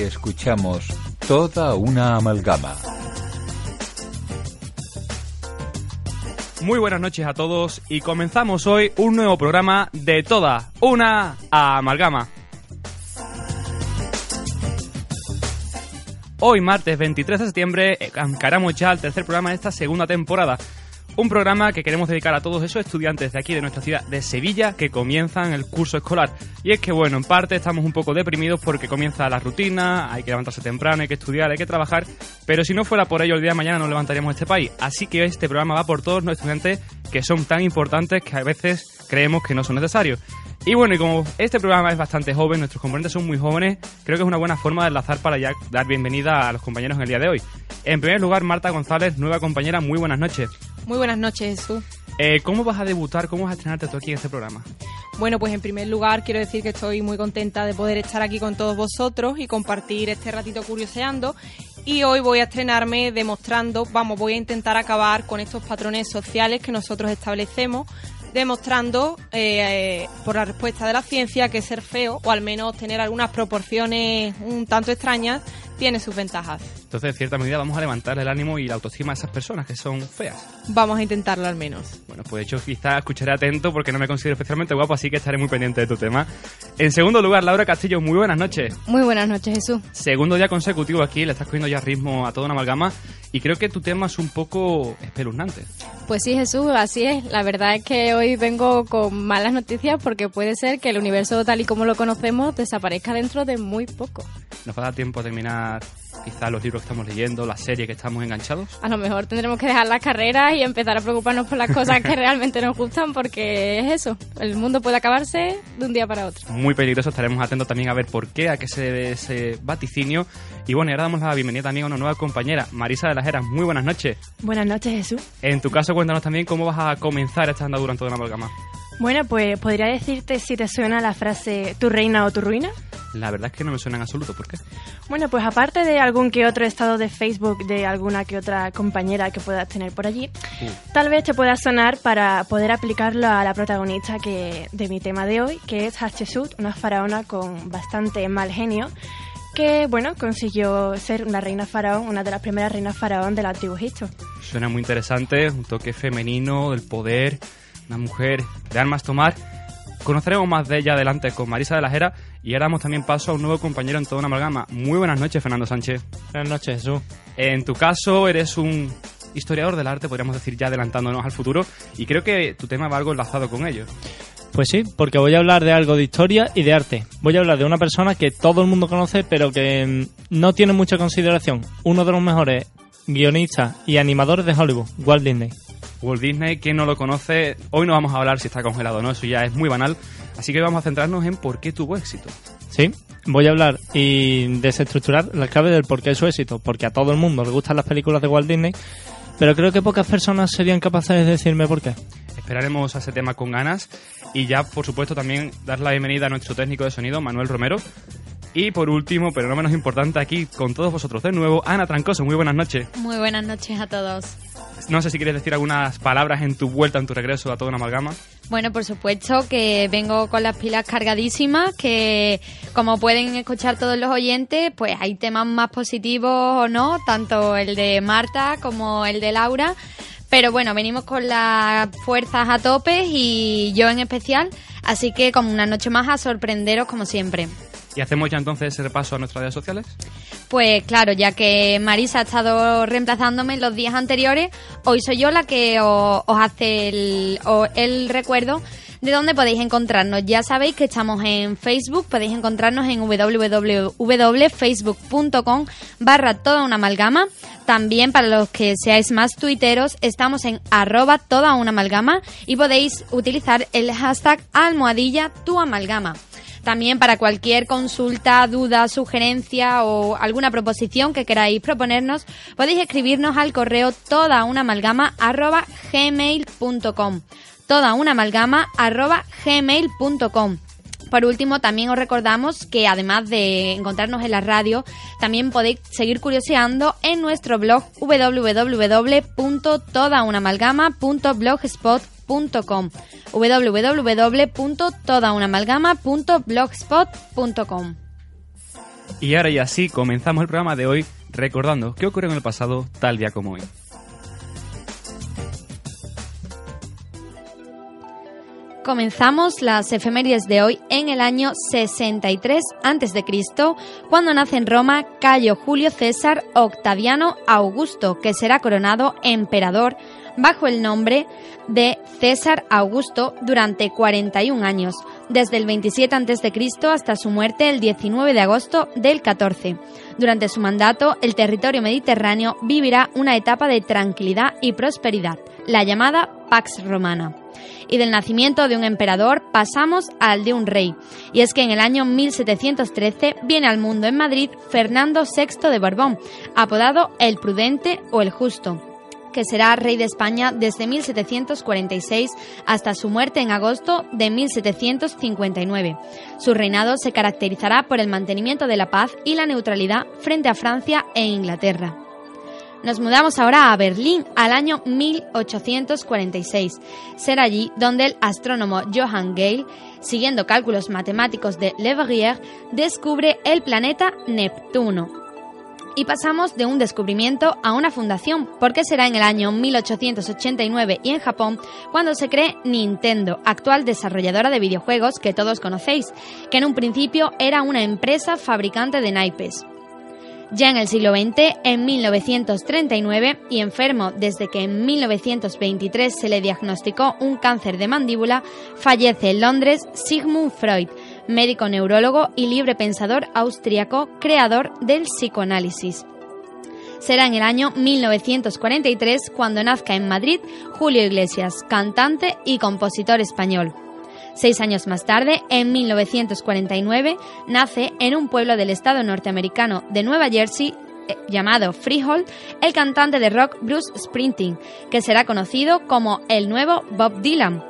escuchamos Toda una Amalgama. Muy buenas noches a todos y comenzamos hoy un nuevo programa de Toda una Amalgama. Hoy, martes 23 de septiembre, encaramos ya el tercer programa de esta segunda temporada. Un programa que queremos dedicar a todos esos estudiantes de aquí, de nuestra ciudad de Sevilla, que comienzan el curso escolar. Y es que, bueno, en parte estamos un poco deprimidos porque comienza la rutina, hay que levantarse temprano, hay que estudiar, hay que trabajar, pero si no fuera por ello, el día de mañana no levantaríamos este país. Así que este programa va por todos los estudiantes que son tan importantes que a veces creemos que no son necesarios. Y bueno, y como este programa es bastante joven, nuestros componentes son muy jóvenes, creo que es una buena forma de enlazar para ya dar bienvenida a los compañeros en el día de hoy. En primer lugar, Marta González, nueva compañera, muy buenas noches. Muy buenas noches, Jesús. ¿Cómo vas a debutar, cómo vas a estrenarte tú aquí en este programa? Bueno, pues en primer lugar quiero decir que estoy muy contenta de poder estar aquí con todos vosotros y compartir este ratito curioseando. Y hoy voy a estrenarme demostrando, voy a intentar acabar con estos patrones sociales que nosotros establecemos, demostrando por la respuesta de la ciencia que ser feo, o al menos tener algunas proporciones un tanto extrañas, tiene sus ventajas. Entonces, en cierta medida, vamos a levantar el ánimo y la autoestima de esas personas que son feas. Vamos a intentarlo al menos. Bueno, pues de hecho quizás escucharé atento porque no me considero especialmente guapo, así que estaré muy pendiente de tu tema. En segundo lugar, Laura Castillo, muy buenas noches. Muy buenas noches, Jesús. Segundo día consecutivo aquí, le estás cogiendo ya ritmo a Toda una Amalgama y creo que tu tema es un poco espeluznante. Pues sí, Jesús, así es. La verdad es que hoy vengo con malas noticias porque puede ser que el universo tal y como lo conocemos desaparezca dentro de muy poco. ¿Nos va a dar tiempo a terminar quizás los libros que estamos leyendo, la serie que estamos enganchados? A lo mejor tendremos que dejar las carreras y empezar a preocuparnos por las cosas que realmente nos gustan, porque es eso, el mundo puede acabarse de un día para otro. Muy peligroso, estaremos atentos también a ver por qué, a qué se debe ese vaticinio. Y bueno, y ahora damos la bienvenida también a una nueva compañera, Marisa de las Heras. Muy buenas noches. Buenas noches, Jesús. En tu caso, cuéntanos también cómo vas a comenzar esta andadura en Toda una Amalgama. Bueno, pues podría decirte si te suena la frase ¿tu reina o tu ruina? La verdad es que no me suena en absoluto, ¿por qué? Bueno, pues aparte de algún que otro estado de Facebook de alguna que otra compañera que puedas tener por allí, tal vez te pueda sonar para poder aplicarlo a la protagonista de mi tema de hoy, que es Hatshepsut, una faraona con bastante mal genio, que, bueno, consiguió ser una reina faraón, una de las primeras reinas faraón del Antiguo Egipto. Suena muy interesante, un toque femenino, del poder, una mujer de armas tomar. Conoceremos más de ella adelante con Marisa de las Heras y ahora damos también paso a un nuevo compañero en Toda una Amalgama. Muy buenas noches, Fernando Sánchez. Buenas noches, Jesús. En tu caso, eres un historiador del arte, podríamos decir ya adelantándonos al futuro, y creo que tu tema va algo enlazado con ello. Pues sí, porque voy a hablar de algo de historia y de arte. Voy a hablar de una persona que todo el mundo conoce, pero que no tiene mucha consideración. Uno de los mejores guionistas y animadores de Hollywood, Walt Disney. Walt Disney, quien no lo conoce, hoy no vamos a hablar si está congelado o no, eso ya es muy banal, así que vamos a centrarnos en por qué tuvo éxito. Sí, voy a hablar y desestructurar la clave del por qué su éxito, porque a todo el mundo le gustan las películas de Walt Disney, pero creo que pocas personas serían capaces de decirme por qué. Esperaremos a ese tema con ganas y ya, por supuesto, también dar la bienvenida a nuestro técnico de sonido, Manuel Romero. Y por último, pero no menos importante, aquí con todos vosotros de nuevo, Ana Trancoso. Muy buenas noches. Muy buenas noches a todos. No sé si quieres decir algunas palabras en tu vuelta, en tu regreso a Toda una Amalgama. Bueno, por supuesto que vengo con las pilas cargadísimas, que como pueden escuchar todos los oyentes, pues hay temas más positivos o no, tanto el de Marta como el de Laura. Pero bueno, venimos con las fuerzas a tope y yo en especial, así que como una noche más a sorprenderos como siempre. ¿Y hacemos ya entonces ese repaso a nuestras redes sociales? Pues claro, ya que Marisa ha estado reemplazándome en los días anteriores, hoy soy yo la que os hace el recuerdo de dónde podéis encontrarnos. Ya sabéis que estamos en Facebook, podéis encontrarnos en www.facebook.com/Toda una Amalgama. También para los que seáis más tuiteros, estamos en @Toda una Amalgama y podéis utilizar el hashtag #tuamalgama. También para cualquier consulta, duda, sugerencia o alguna proposición que queráis proponernos, podéis escribirnos al correo todaunamalgama@gmail.com. todaunamalgama@gmail.com. Por último, también os recordamos que además de encontrarnos en la radio, también podéis seguir curioseando en nuestro blog www.todaunamalgama.blogspot.com www.todaunamalgama.blogspot.com. Y ahora y así comenzamos el programa de hoy recordando qué ocurrió en el pasado tal día como hoy. Comenzamos las efemérides de hoy en el año 63 a.C., cuando nace en Roma Cayo Julio César Octaviano Augusto, que será coronado emperador bajo el nombre de César Augusto durante 41 años, desde el 27 a.C. hasta su muerte el 19 de agosto del 14. Durante su mandato, el territorio mediterráneo vivirá una etapa de tranquilidad y prosperidad, la llamada Pax Romana. Y del nacimiento de un emperador pasamos al de un rey. Y es que en el año 1713 viene al mundo en Madrid Fernando VI de Borbón, apodado el Prudente o el Justo, que será rey de España desde 1746 hasta su muerte en agosto de 1759. Su reinado se caracterizará por el mantenimiento de la paz y la neutralidad frente a Francia e Inglaterra. Nos mudamos ahora a Berlín, al año 1846. Será allí donde el astrónomo Johann Gale, siguiendo cálculos matemáticos de Le Verrier, descubre el planeta Neptuno. Y pasamos de un descubrimiento a una fundación, porque será en el año 1889 y en Japón cuando se cree Nintendo, actual desarrolladora de videojuegos que todos conocéis, que en un principio era una empresa fabricante de naipes. Ya en el siglo XX, en 1939, y enfermo desde que en 1923 se le diagnosticó un cáncer de mandíbula, fallece en Londres Sigmund Freud, médico neurólogo y libre pensador austriaco, creador del psicoanálisis. Será en el año 1943 cuando nazca en Madrid Julio Iglesias, cantante y compositor español. 6 años más tarde, en 1949, nace en un pueblo del estado norteamericano de Nueva Jersey, llamado Freehold, el cantante de rock Bruce Springsteen, que será conocido como el nuevo Bob Dylan.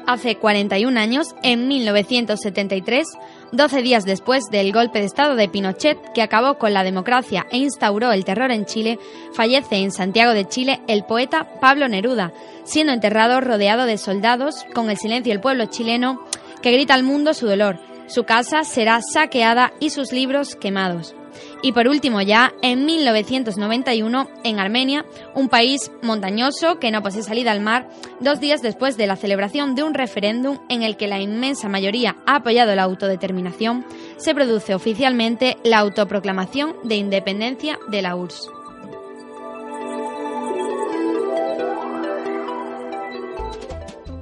Hace 41 años, en 1973, 12 días después del golpe de estado de Pinochet, que acabó con la democracia e instauró el terror en Chile, fallece en Santiago de Chile el poeta Pablo Neruda, siendo enterrado rodeado de soldados, con el silencio del pueblo chileno que grita al mundo su dolor. Su casa será saqueada y sus libros quemados. Y por último ya, en 1991, en Armenia, un país montañoso que no posee salida al mar, 2 días después de la celebración de un referéndum en el que la inmensa mayoría ha apoyado la autodeterminación, se produce oficialmente la autoproclamación de independencia de la URSS.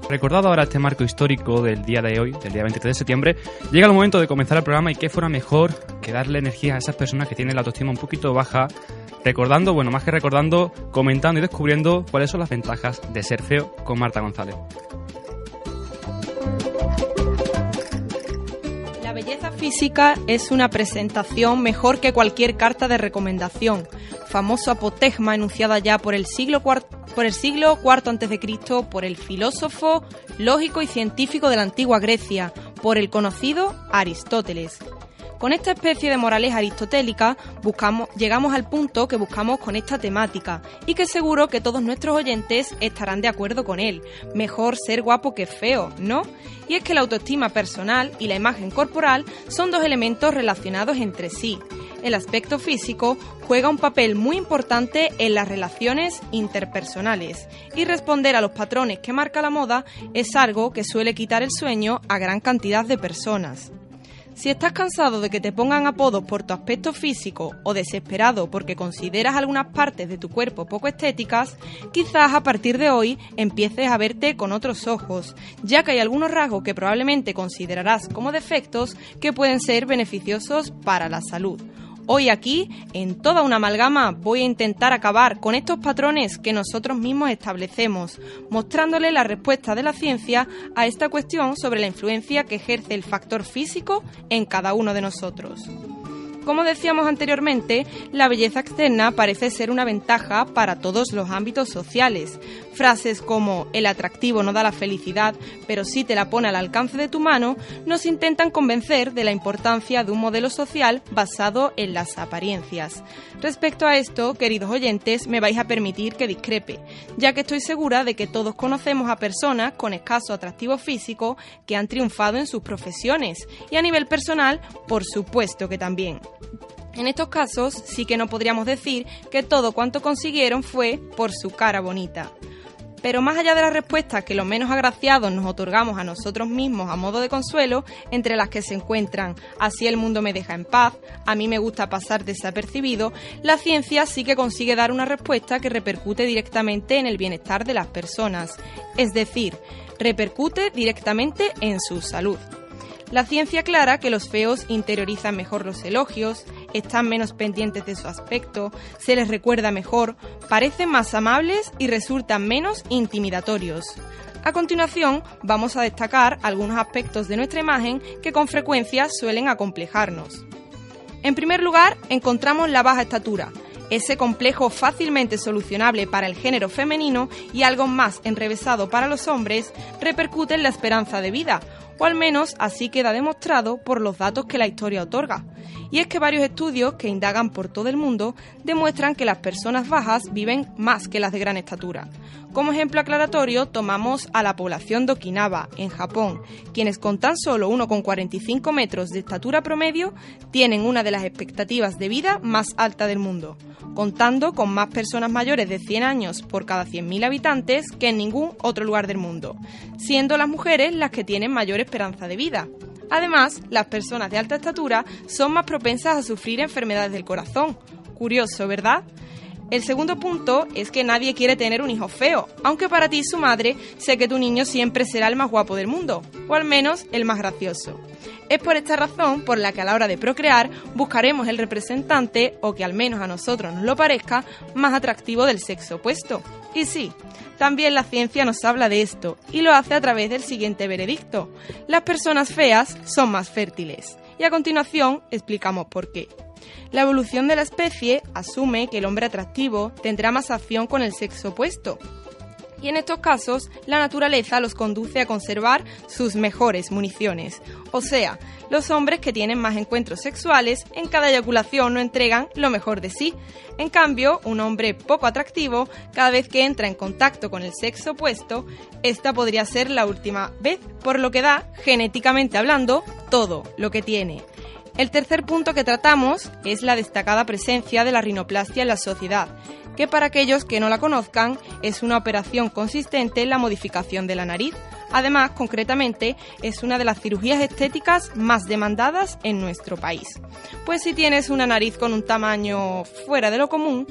Recordado ahora este marco histórico del día de hoy, del día 23 de septiembre, llega el momento de comenzar el programa y qué fuera mejor que darle energía a esas personas que tienen la autoestima un poquito baja, recordando, bueno, más que recordando, comentando y descubriendo cuáles son las ventajas de ser feo con Marta González. La belleza física es una presentación mejor que cualquier carta de recomendación. Famoso apotegma enunciada ya por el siglo IV a.C. por el filósofo, lógico y científico de la antigua Grecia, por el conocido Aristóteles. Con esta especie de moraleja aristotélica llegamos al punto que buscamos con esta temática y que seguro que todos nuestros oyentes estarán de acuerdo con él. Mejor ser guapo que feo, ¿no? Y es que la autoestima personal y la imagen corporal son 2 elementos relacionados entre sí. El aspecto físico juega un papel muy importante en las relaciones interpersonales y responder a los patrones que marca la moda es algo que suele quitar el sueño a gran cantidad de personas. Si estás cansado de que te pongan apodos por tu aspecto físico o desesperado porque consideras algunas partes de tu cuerpo poco estéticas, quizás a partir de hoy empieces a verte con otros ojos, ya que hay algunos rasgos que probablemente considerarás como defectos que pueden ser beneficiosos para la salud. Hoy aquí, en Toda una Amalgama, voy a intentar acabar con estos patrones que nosotros mismos establecemos, mostrándole la respuesta de la ciencia a esta cuestión sobre la influencia que ejerce el factor físico en cada uno de nosotros. Como decíamos anteriormente, la belleza externa parece ser una ventaja para todos los ámbitos sociales, Frases como el atractivo no da la felicidad, pero sí te la pone al alcance de tu mano, nos intentan convencer de la importancia de un modelo social basado en las apariencias. Respecto a esto, queridos oyentes, me vais a permitir que discrepe, ya que estoy segura de que todos conocemos a personas con escaso atractivo físico que han triunfado en sus profesiones, y a nivel personal, por supuesto que también. En estos casos sí que no podríamos decir que todo cuanto consiguieron fue por su cara bonita. Pero más allá de las respuestas que los menos agraciados nos otorgamos a nosotros mismos a modo de consuelo, entre las que se encuentran "así el mundo me deja en paz", "a mí me gusta pasar desapercibido", la ciencia sí que consigue dar una respuesta que repercute directamente en el bienestar de las personas, es decir, repercute directamente en su salud. La ciencia aclara que los feos interiorizan mejor los elogios, están menos pendientes de su aspecto, se les recuerda mejor, parecen más amables y resultan menos intimidatorios. A continuación, vamos a destacar algunos aspectos de nuestra imagen que con frecuencia suelen acomplejarnos. En primer lugar, encontramos la baja estatura, ese complejo fácilmente solucionable para el género femenino y algo más enrevesado para los hombres, repercute en la esperanza de vida, o al menos así queda demostrado por los datos que la historia otorga. Y es que varios estudios que indagan por todo el mundo demuestran que las personas bajas viven más que las de gran estatura. Como ejemplo aclaratorio tomamos a la población de Okinawa, en Japón, quienes con tan solo 1,45 metros de estatura promedio tienen una de las expectativas de vida más alta del mundo, contando con más personas mayores de 100 años por cada 100.000 habitantes que en ningún otro lugar del mundo, siendo las mujeres las que tienen mayor esperanza de vida. Además, las personas de alta estatura son más propensas a sufrir enfermedades del corazón. Curioso, ¿verdad? El segundo punto es que nadie quiere tener un hijo feo, aunque para ti, su madre, sé que tu niño siempre será el más guapo del mundo, o al menos el más gracioso. Es por esta razón por la que a la hora de procrear buscaremos el representante, o que al menos a nosotros nos lo parezca, más atractivo del sexo opuesto. Y sí, también la ciencia nos habla de esto, y lo hace a través del siguiente veredicto: las personas feas son más fértiles. Y a continuación explicamos por qué. La evolución de la especie asume que el hombre atractivo tendrá más acción con el sexo opuesto. Y en estos casos, la naturaleza los conduce a conservar sus mejores municiones. O sea, los hombres que tienen más encuentros sexuales en cada eyaculación no entregan lo mejor de sí. En cambio, un hombre poco atractivo, cada vez que entra en contacto con el sexo opuesto, esta podría ser la última vez, por lo que da, genéticamente hablando, todo lo que tiene. El tercer punto que tratamos es la destacada presencia de la rinoplastia en la sociedad, que para aquellos que no la conozcan es una operación consistente en la modificación de la nariz. Además, concretamente, es una de las cirugías estéticas más demandadas en nuestro país. Pues si tienes una nariz con un tamaño fuera de lo común,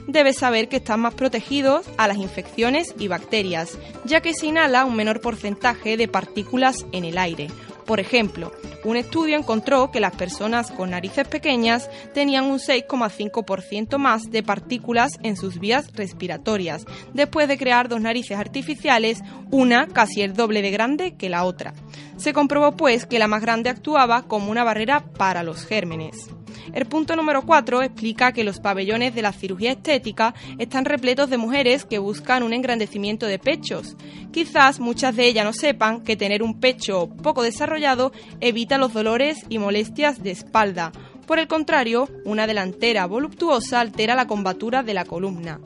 debes saber que están más protegidos a las infecciones y bacterias, ya que se inhala un menor porcentaje de partículas en el aire. Por ejemplo, un estudio encontró que las personas con narices pequeñas tenían un 6,5% más de partículas en sus vías respiratorias, después de crear dos narices artificiales, una casi el doble de grande que la otra. Se comprobó pues que la más grande actuaba como una barrera para los gérmenes. El punto número 4 explica que los pabellones de la cirugía estética están repletos de mujeres que buscan un engrandecimiento de pechos. Quizás muchas de ellas no sepan que tener un pecho poco desarrollado evita los dolores y molestias de espalda. Por el contrario, una delantera voluptuosa altera la combatura de la columna.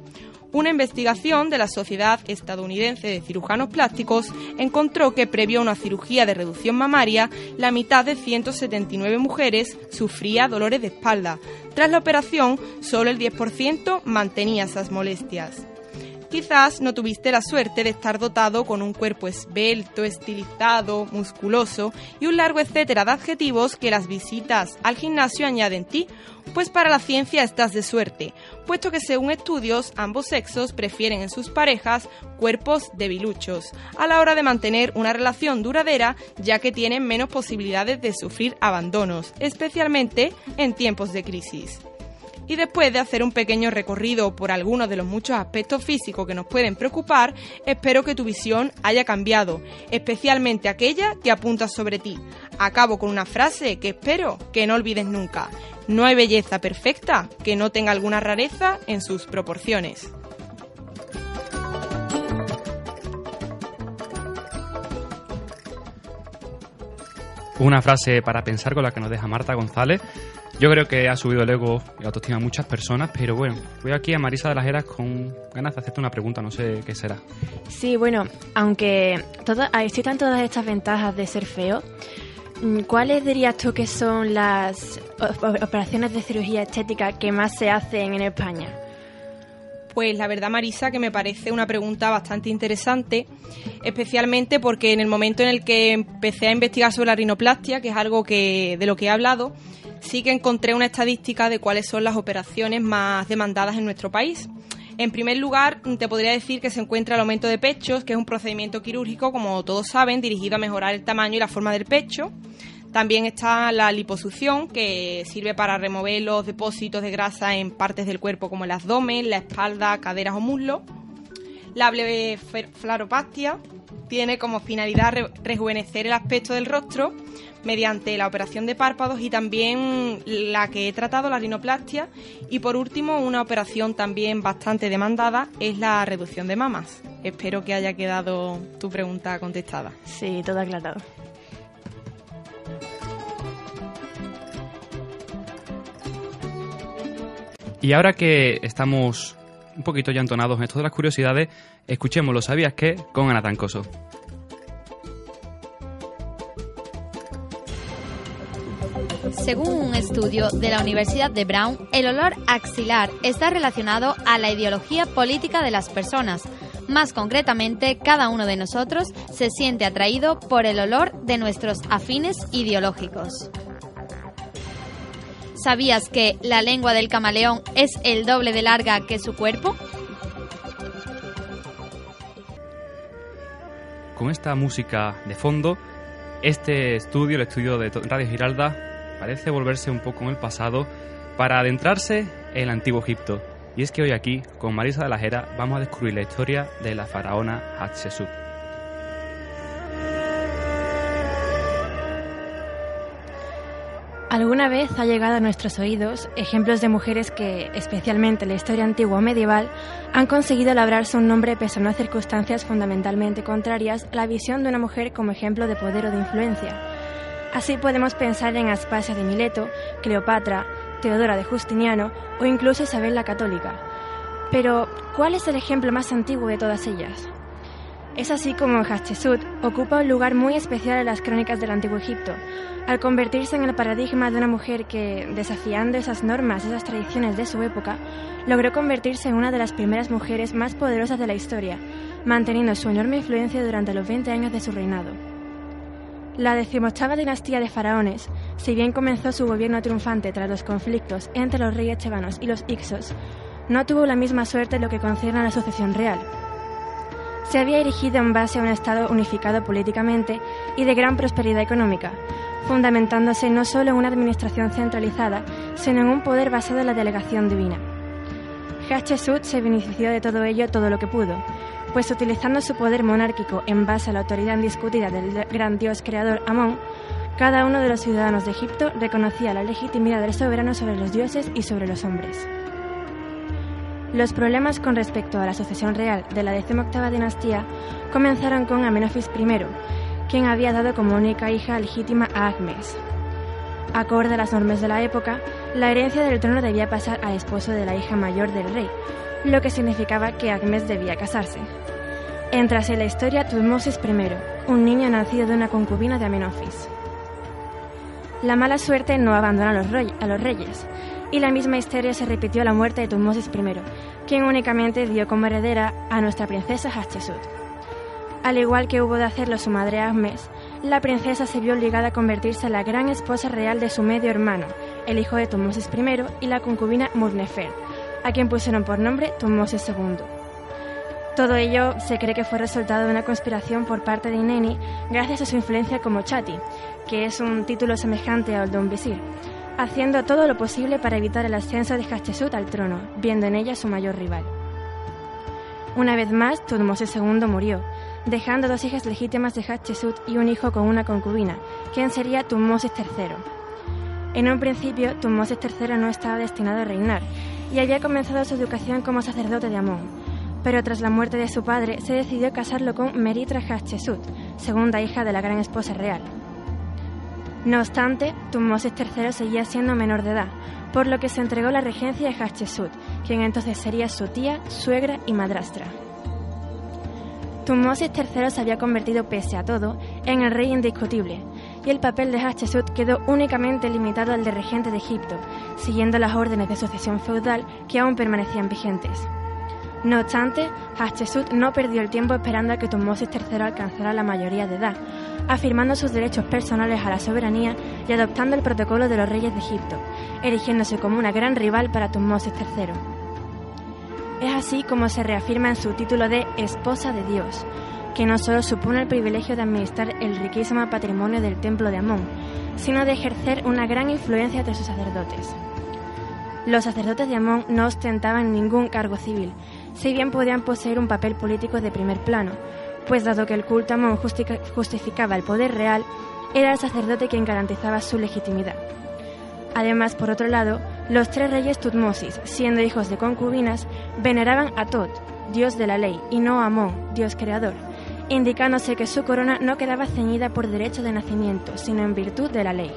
Una investigación de la Sociedad Estadounidense de Cirujanos Plásticos encontró que previo a una cirugía de reducción mamaria, la mitad de 179 mujeres sufría dolores de espalda. Tras la operación, solo el 10% mantenía esas molestias. Quizás no tuviste la suerte de estar dotado con un cuerpo esbelto, estilizado, musculoso y un largo etcétera de adjetivos que las visitas al gimnasio añaden en ti, pues para la ciencia estás de suerte, puesto que según estudios ambos sexos prefieren en sus parejas cuerpos debiluchos a la hora de mantener una relación duradera, ya que tienen menos posibilidades de sufrir abandonos, especialmente en tiempos de crisis. Y después de hacer un pequeño recorrido por algunos de los muchos aspectos físicos que nos pueden preocupar, espero que tu visión haya cambiado, especialmente aquella que apunta sobre ti. Acabo con una frase que espero que no olvides nunca: no hay belleza perfecta que no tenga alguna rareza en sus proporciones. Una frase para pensar con la que nos deja Marta González. Yo creo que ha subido el ego y la autoestima a muchas personas, pero bueno, voy aquí a Marisa de las Heras con ganas de hacerte una pregunta, no sé qué será. Sí, bueno, aunque existan todas estas ventajas de ser feo, ¿cuáles dirías tú que son las operaciones de cirugía estética que más se hacen en España? Pues la verdad, Marisa, que me parece una pregunta bastante interesante, especialmente porque en el momento en el que empecé a investigar sobre la rinoplastia, que es algo de lo que he hablado, sí que encontré una estadística de cuáles son las operaciones más demandadas en nuestro país. En primer lugar, te podría decir que se encuentra el aumento de pechos, que es un procedimiento quirúrgico, como todos saben, dirigido a mejorar el tamaño y la forma del pecho. También está la liposucción, que sirve para remover los depósitos de grasa en partes del cuerpo como el abdomen, la espalda, caderas o muslos. La blefaroplastia tiene como finalidad rejuvenecer el aspecto del rostro mediante la operación de párpados, y también la que he tratado, la rinoplastia. Y por último, una operación también bastante demandada es la reducción de mamas. Espero que haya quedado tu pregunta contestada. Sí, todo aclarado. Y ahora que estamos un poquito ya entonados en esto de las curiosidades, escuchemos ¿Lo sabías qué? Con Ana Troncoso. Según un estudio de la Universidad de Brown, el olor axilar está relacionado a la ideología política de las personas. Más concretamente, cada uno de nosotros se siente atraído por el olor de nuestros afines ideológicos. ¿Sabías que la lengua del camaleón es el doble de larga que su cuerpo? Con esta música de fondo, este estudio, el estudio de Radio Giralda, parece volverse un poco en el pasado para adentrarse en el antiguo Egipto. Y es que hoy aquí, con Marisa de las Heras, vamos a descubrir la historia de la faraona Hatshepsut. ¿Alguna vez ha llegado a nuestros oídos ejemplos de mujeres que, especialmente en la historia antigua o medieval, han conseguido labrarse un nombre pese a unas circunstancias fundamentalmente contrarias a la visión de una mujer como ejemplo de poder o de influencia? Así podemos pensar en Aspasia de Mileto, Cleopatra, Teodora de Justiniano o incluso Isabel la Católica. Pero, ¿cuál es el ejemplo más antiguo de todas ellas? Es así como Hatshepsut ocupa un lugar muy especial en las crónicas del Antiguo Egipto, al convertirse en el paradigma de una mujer que, desafiando esas normas, esas tradiciones de su época, logró convertirse en una de las primeras mujeres más poderosas de la historia, manteniendo su enorme influencia durante los 20 años de su reinado. La 18ª dinastía de faraones, si bien comenzó su gobierno triunfante tras los conflictos entre los reyes tebanos y los hicsos, no tuvo la misma suerte en lo que concierne a la sucesión real. Se había erigido en base a un Estado unificado políticamente y de gran prosperidad económica, fundamentándose no solo en una administración centralizada, sino en un poder basado en la delegación divina. Hatshepsut se benefició de todo ello todo lo que pudo, pues utilizando su poder monárquico en base a la autoridad indiscutida del gran dios creador Amón, cada uno de los ciudadanos de Egipto reconocía la legitimidad del soberano sobre los dioses y sobre los hombres. Los problemas con respecto a la sucesión real de la 18ª dinastía comenzaron con Amenofis I, quien había dado como única hija legítima a Ahmes. Acorde a las normas de la época, la herencia del trono debía pasar al esposo de la hija mayor del rey, lo que significaba que Ahmes debía casarse. Entra así en la historia Tutmosis I, un niño nacido de una concubina de Amenofis. La mala suerte no abandona a los reyes, y la misma historia se repitió a la muerte de Tutmosis I, quien únicamente dio como heredera a nuestra princesa Hatshepsut. Al igual que hubo de hacerlo su madre Ahmes, la princesa se vio obligada a convertirse en la gran esposa real de su medio hermano, el hijo de Tutmosis I y la concubina Murnefer, a quien pusieron por nombre Tutmosis II. Todo ello se cree que fue resultado de una conspiración por parte de Ineni gracias a su influencia como Chatti, que es un título semejante al de un visir, haciendo todo lo posible para evitar el ascenso de Hatshepsut al trono, viendo en ella su mayor rival. Una vez más, Tutmosis II murió, dejando 2 hijas legítimas de Hatshepsut y un hijo con una concubina, quien sería Tutmosis III. En un principio, Tutmosis III no estaba destinado a reinar, y había comenzado su educación como sacerdote de Amón, pero tras la muerte de su padre se decidió casarlo con Meritra Hatshepsut, segunda hija de la gran esposa real. No obstante, Tutmosis III seguía siendo menor de edad, por lo que se entregó la regencia a Hatshepsut, quien entonces sería su tía, suegra y madrastra. Tutmosis III se había convertido, pese a todo, en el rey indiscutible, y el papel de Hatshepsut quedó únicamente limitado al de regente de Egipto, siguiendo las órdenes de sucesión feudal que aún permanecían vigentes. No obstante, Hatshepsut no perdió el tiempo esperando a que Tutmosis III alcanzara la mayoría de edad, afirmando sus derechos personales a la soberanía y adoptando el protocolo de los reyes de Egipto, erigiéndose como una gran rival para Tutmosis III. Es así como se reafirma en su título de esposa de Dios, que no solo supone el privilegio de administrar el riquísimo patrimonio del templo de Amón, sino de ejercer una gran influencia entre sus sacerdotes. Los sacerdotes de Amón no ostentaban ningún cargo civil, si bien podían poseer un papel político de primer plano, pues dado que el culto a Amón justificaba el poder real, era el sacerdote quien garantizaba su legitimidad. Además, por otro lado, los tres reyes Tutmosis, siendo hijos de concubinas, veneraban a Tot, dios de la ley, y no a Amón, dios creador, indicándose que su corona no quedaba ceñida por derecho de nacimiento, sino en virtud de la ley.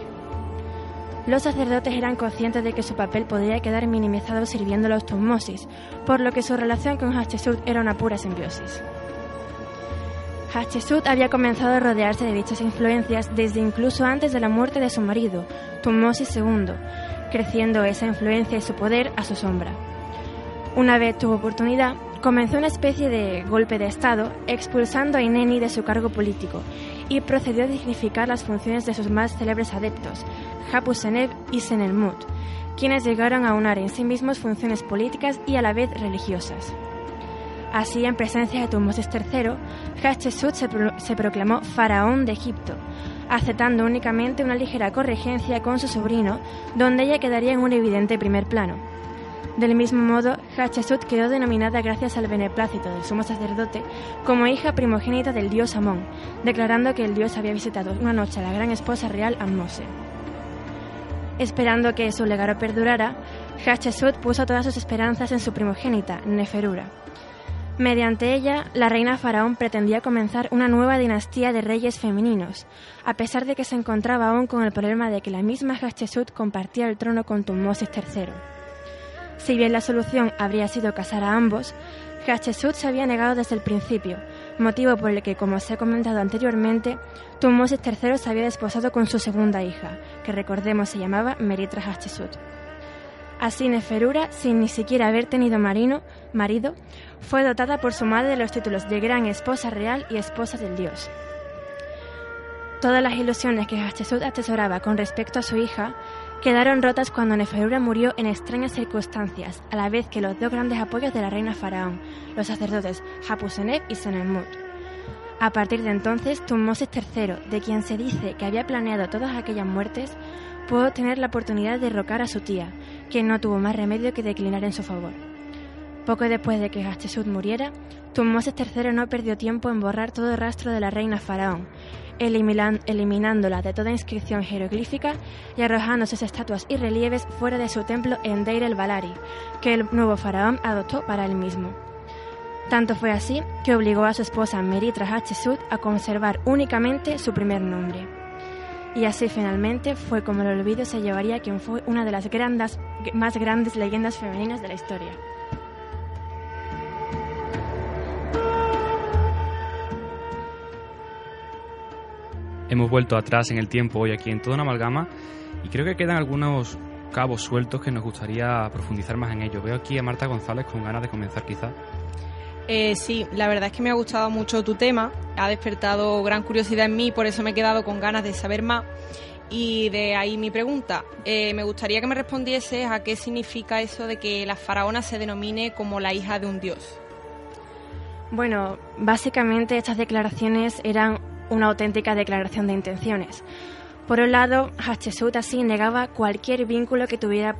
Los sacerdotes eran conscientes de que su papel podría quedar minimizado sirviendo a los Tutmosis, por lo que su relación con Hatshepsut era una pura simbiosis. Hatshepsut había comenzado a rodearse de dichas influencias desde incluso antes de la muerte de su marido, Tutmosis II, creciendo esa influencia y su poder a su sombra. Una vez tuvo oportunidad, comenzó una especie de golpe de Estado, expulsando a Ineni de su cargo político, y procedió a dignificar las funciones de sus más célebres adeptos, Hapu-Seneb y Senelmut, quienes llegaron a unar en sí mismos funciones políticas y a la vez religiosas. Así, en presencia de Tutmosis III, Hatshepsut se proclamó faraón de Egipto, aceptando únicamente una ligera corregencia con su sobrino, donde ella quedaría en un evidente primer plano. Del mismo modo, Hatshepsut quedó denominada gracias al beneplácito del sumo sacerdote como hija primogénita del dios Amón, declarando que el dios había visitado una noche a la gran esposa real Ahmose. Esperando que su legado perdurara, Hatshepsut puso todas sus esperanzas en su primogénita, Neferura. Mediante ella, la reina faraón pretendía comenzar una nueva dinastía de reyes femeninos, a pesar de que se encontraba aún con el problema de que la misma Hatshepsut compartía el trono con Tutmosis III. Si bien la solución habría sido casar a ambos, Hatshepsut se había negado desde el principio, motivo por el que, como se ha comentado anteriormente, Tutmosis III se había desposado con su segunda hija, que recordemos se llamaba Meritra Hatshepsut. Así Neferura, sin ni siquiera haber tenido marido, fue dotada por su madre de los títulos de gran esposa real y esposa del dios. Todas las ilusiones que Hatshepsut atesoraba con respecto a su hija quedaron rotas cuando Neferura murió en extrañas circunstancias, a la vez que los dos grandes apoyos de la reina faraón, los sacerdotes Hapu-Seneb y Senelmut. A partir de entonces, Tutmosis III, de quien se dice que había planeado todas aquellas muertes, pudo tener la oportunidad de derrocar a su tía, quien no tuvo más remedio que declinar en su favor. Poco después de que Hatshepsut muriera, Tutmosis III no perdió tiempo en borrar todo rastro de la reina faraón, eliminándola de toda inscripción jeroglífica y arrojando sus estatuas y relieves fuera de su templo en Deir el-Balari, que el nuevo faraón adoptó para él mismo. Tanto fue así que obligó a su esposa Meritra Hatshepsut a conservar únicamente su primer nombre. Y así finalmente fue como el olvido se llevaría a quien fue una de las más grandes leyendas femeninas de la historia. Hemos vuelto atrás en el tiempo hoy aquí en Toda una Amalgama y creo que quedan algunos cabos sueltos que nos gustaría profundizar más en ello. Veo aquí a Marta González con ganas de comenzar quizás. Sí, la verdad es que me ha gustado mucho tu tema, ha despertado gran curiosidad en mí, por eso me he quedado con ganas de saber más. Y de ahí mi pregunta, me gustaría que me respondieses a qué significa eso de que la faraona se denomine como la hija de un dios. Bueno, básicamente estas declaraciones eran una auténtica declaración de intenciones. Por un lado, Hatshepsut así negaba cualquier vínculo que pudiera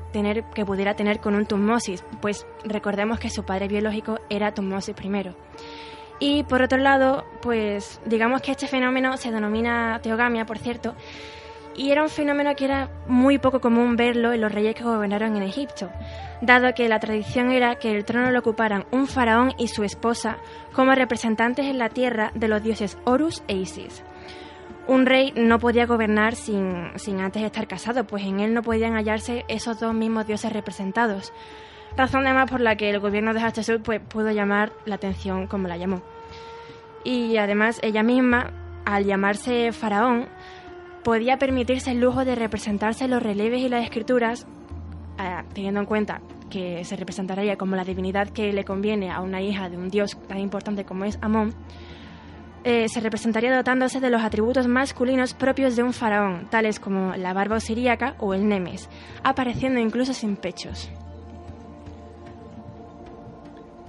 tener con un Tutmosis, pues recordemos que su padre biológico era Tutmosis I. Y por otro lado, pues digamos que este fenómeno se denomina teogamia, por cierto, y era un fenómeno que era muy poco común verlo en los reyes que gobernaron en Egipto, dado que la tradición era que el trono lo ocuparan un faraón y su esposa como representantes en la tierra de los dioses Horus e Isis. un rey no podía gobernar sin antes estar casado, pues en él no podían hallarse esos dos mismos dioses representados. Razón además por la que el gobierno de Hatshepsut pues, pudo llamar la atención como la llamó. Y además ella misma, al llamarse faraón, podía permitirse el lujo de representarse los relieves y las escrituras, teniendo en cuenta que se representaría como la divinidad que le conviene a una hija de un dios tan importante como es Amón. Se representaría dotándose de los atributos masculinos propios de un faraón, tales como la barba osiríaca o el nemes, apareciendo incluso sin pechos.